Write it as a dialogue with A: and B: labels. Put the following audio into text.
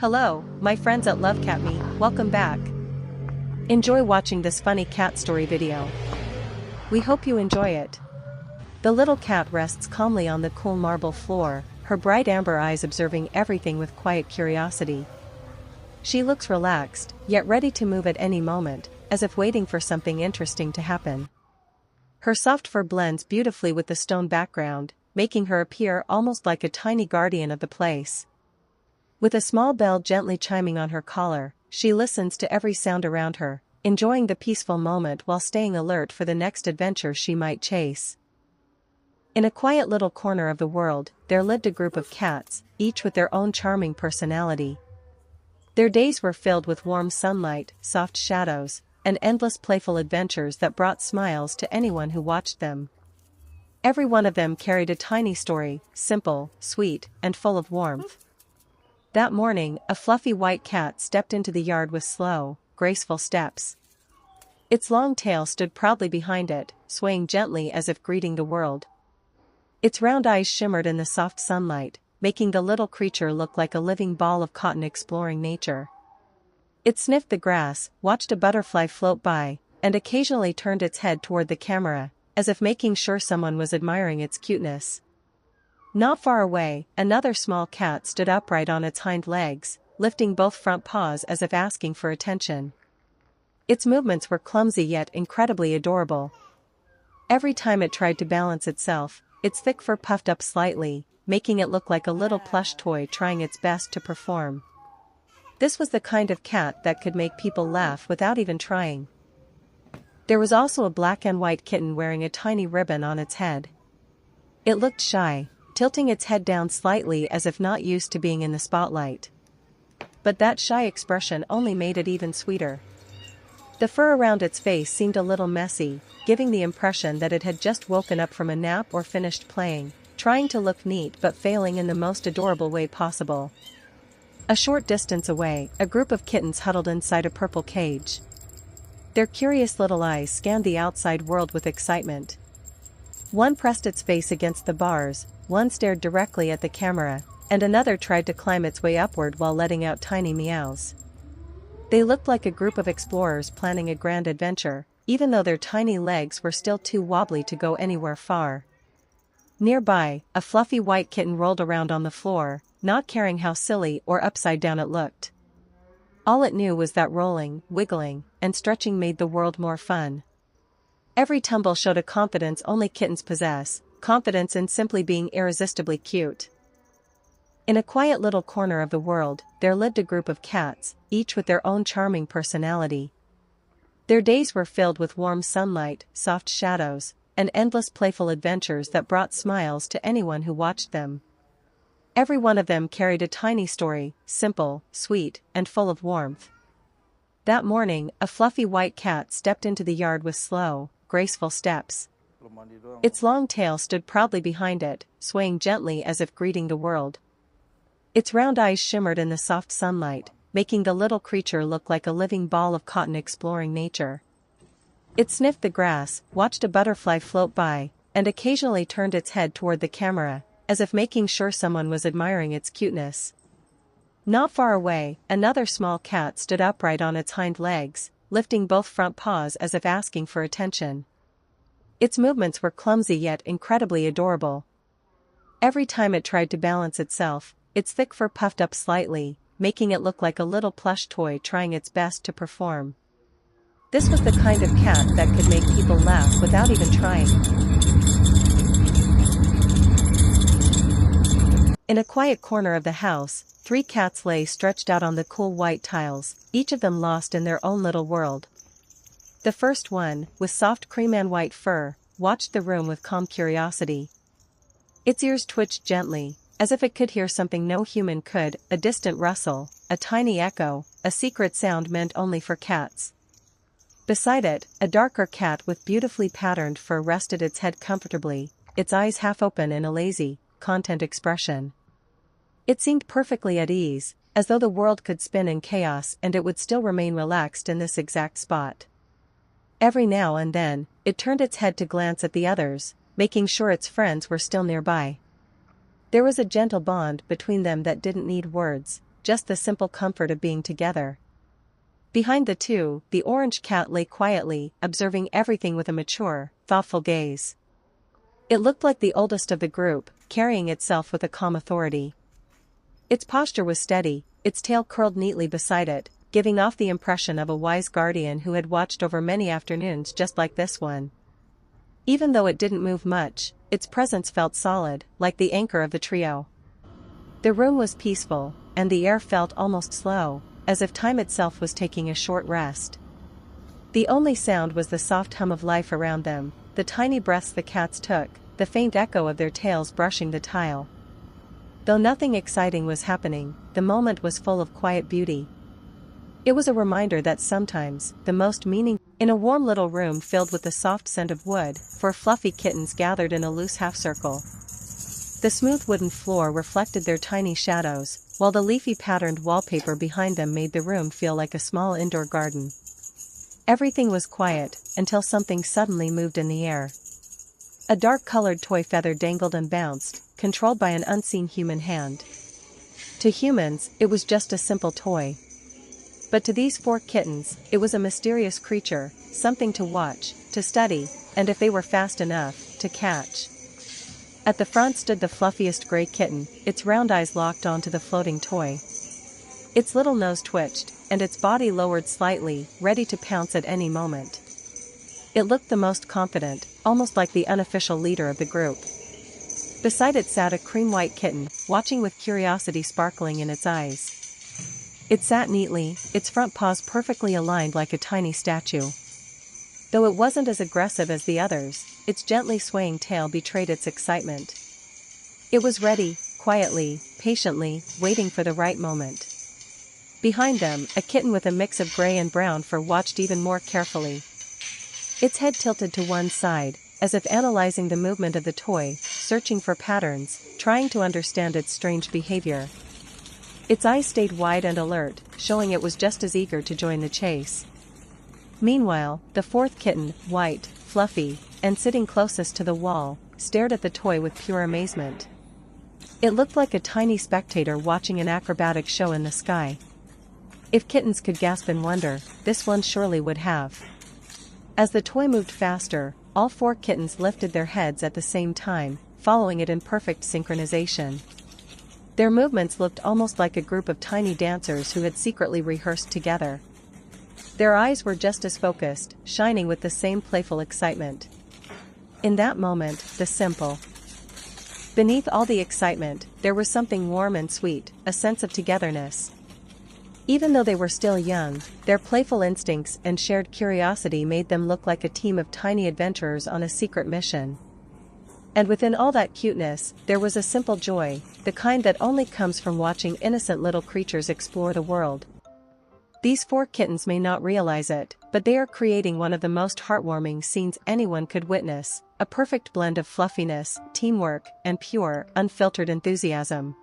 A: Hello, my friends at Lovecatmy, welcome back. Enjoy watching this funny cat story video. We hope you enjoy it. The little cat rests calmly on the cool marble floor, her bright amber eyes observing everything with quiet curiosity. She looks relaxed, yet ready to move at any moment, as if waiting for something interesting to happen. Her soft fur blends beautifully with the stone background, making her appear almost like a tiny guardian of the place. With a small bell gently chiming on her collar, she listens to every sound around her, enjoying the peaceful moment while staying alert for the next adventure she might chase. In a quiet little corner of the world, there lived a group of cats, each with their own charming personality. Their days were filled with warm sunlight, soft shadows, and endless playful adventures that brought smiles to anyone who watched them. Every one of them carried a tiny story, simple, sweet, and full of warmth. That morning, a fluffy white cat stepped into the yard with slow, graceful steps. Its long tail stood proudly behind it, swaying gently as if greeting the world. Its round eyes shimmered in the soft sunlight, making the little creature look like a living ball of cotton exploring nature. It sniffed the grass, watched a butterfly float by, and occasionally turned its head toward the camera, as if making sure someone was admiring its cuteness. Not far away, another small cat stood upright on its hind legs, lifting both front paws as if asking for attention. Its movements were clumsy yet incredibly adorable. Every time it tried to balance itself, its thick fur puffed up slightly, making it look like a little plush toy trying its best to perform. This was the kind of cat that could make people laugh without even trying. There was also a black and white kitten wearing a tiny ribbon on its head. It looked shy, tilting its head down slightly as if not used to being in the spotlight. But that shy expression only made it even sweeter. The fur around its face seemed a little messy, giving the impression that it had just woken up from a nap or finished playing, trying to look neat but failing in the most adorable way possible. A short distance away, a group of kittens huddled inside a purple cage. Their curious little eyes scanned the outside world with excitement. One pressed its face against the bars, one stared directly at the camera, and another tried to climb its way upward while letting out tiny meows. They looked like a group of explorers planning a grand adventure, even though their tiny legs were still too wobbly to go anywhere far. Nearby, a fluffy white kitten rolled around on the floor, not caring how silly or upside down it looked. All it knew was that rolling, wiggling, and stretching made the world more fun. Every tumble showed a confidence only kittens possess, confidence in simply being irresistibly cute. In a quiet little corner of the world, there lived a group of cats, each with their own charming personality. Their days were filled with warm sunlight, soft shadows, and endless playful adventures that brought smiles to anyone who watched them. Every one of them carried a tiny story, simple, sweet, and full of warmth. That morning, a fluffy white cat stepped into the yard with slow, graceful steps. Its long tail stood proudly behind it, swaying gently as if greeting the world. Its round eyes shimmered in the soft sunlight, making the little creature look like a living ball of cotton exploring nature. It sniffed the grass, watched a butterfly float by, and occasionally turned its head toward the camera, as if making sure someone was admiring its cuteness. Not far away, another small cat stood upright on its hind legs, lifting both front paws as if asking for attention. Its movements were clumsy yet incredibly adorable. Every time it tried to balance itself, its thick fur puffed up slightly, making it look like a little plush toy trying its best to perform. This was the kind of cat that could make people laugh without even trying. In a quiet corner of the house, 3 cats lay stretched out on the cool white tiles, each of them lost in their own little world. The first one, with soft cream and white fur, watched the room with calm curiosity. Its ears twitched gently, as if it could hear something no human could, a distant rustle, a tiny echo, a secret sound meant only for cats. Beside it, a darker cat with beautifully patterned fur rested its head comfortably, its eyes half open in a lazy, content expression. It seemed perfectly at ease, as though the world could spin in chaos and it would still remain relaxed in this exact spot. Every now and then, it turned its head to glance at the others, making sure its friends were still nearby. There was a gentle bond between them that didn't need words, just the simple comfort of being together. Behind the two, the orange cat lay quietly, observing everything with a mature, thoughtful gaze. It looked like the oldest of the group, carrying itself with a calm authority. Its posture was steady, its tail curled neatly beside it, giving off the impression of a wise guardian who had watched over many afternoons just like this one. Even though it didn't move much, its presence felt solid, like the anchor of the trio. The room was peaceful, and the air felt almost slow, as if time itself was taking a short rest. The only sound was the soft hum of life around them, the tiny breaths the cats took, the faint echo of their tails brushing the tile. Though nothing exciting was happening, the moment was full of quiet beauty. It was a reminder that sometimes, the most meaningful in a warm little room filled with the soft scent of wood, 4 fluffy kittens gathered in a loose half-circle. The smooth wooden floor reflected their tiny shadows, while the leafy patterned wallpaper behind them made the room feel like a small indoor garden. Everything was quiet, until something suddenly moved in the air. A dark-colored toy feather dangled and bounced, controlled by an unseen human hand. To humans, it was just a simple toy. But to these 4 kittens, it was a mysterious creature, something to watch, to study, and if they were fast enough, to catch. At the front stood the fluffiest gray kitten, its round eyes locked onto the floating toy. Its little nose twitched, and its body lowered slightly, ready to pounce at any moment. It looked the most confident, almost like the unofficial leader of the group. Beside it sat a cream-white kitten, watching with curiosity sparkling in its eyes. It sat neatly, its front paws perfectly aligned like a tiny statue. Though it wasn't as aggressive as the others, its gently swaying tail betrayed its excitement. It was ready, quietly, patiently, waiting for the right moment. Behind them, a kitten with a mix of gray and brown fur watched even more carefully. Its head tilted to one side, as if analyzing the movement of the toy, searching for patterns, trying to understand its strange behavior. Its eyes stayed wide and alert, showing it was just as eager to join the chase. Meanwhile, the 4th kitten, white, fluffy, and sitting closest to the wall, stared at the toy with pure amazement. It looked like a tiny spectator watching an acrobatic show in the sky. If kittens could gasp in wonder, this one surely would have. As the toy moved faster, all 4 kittens lifted their heads at the same time, following it in perfect synchronization. Their movements looked almost like a group of tiny dancers who had secretly rehearsed together. Their eyes were just as focused, shining with the same playful excitement. In that moment, beneath all the excitement, there was something warm and sweet, a sense of togetherness. Even though they were still young, their playful instincts and shared curiosity made them look like a team of tiny adventurers on a secret mission. And within all that cuteness, there was a simple joy, the kind that only comes from watching innocent little creatures explore the world. These 4 kittens may not realize it, but they are creating one of the most heartwarming scenes anyone could witness, a perfect blend of fluffiness, teamwork, and pure, unfiltered enthusiasm.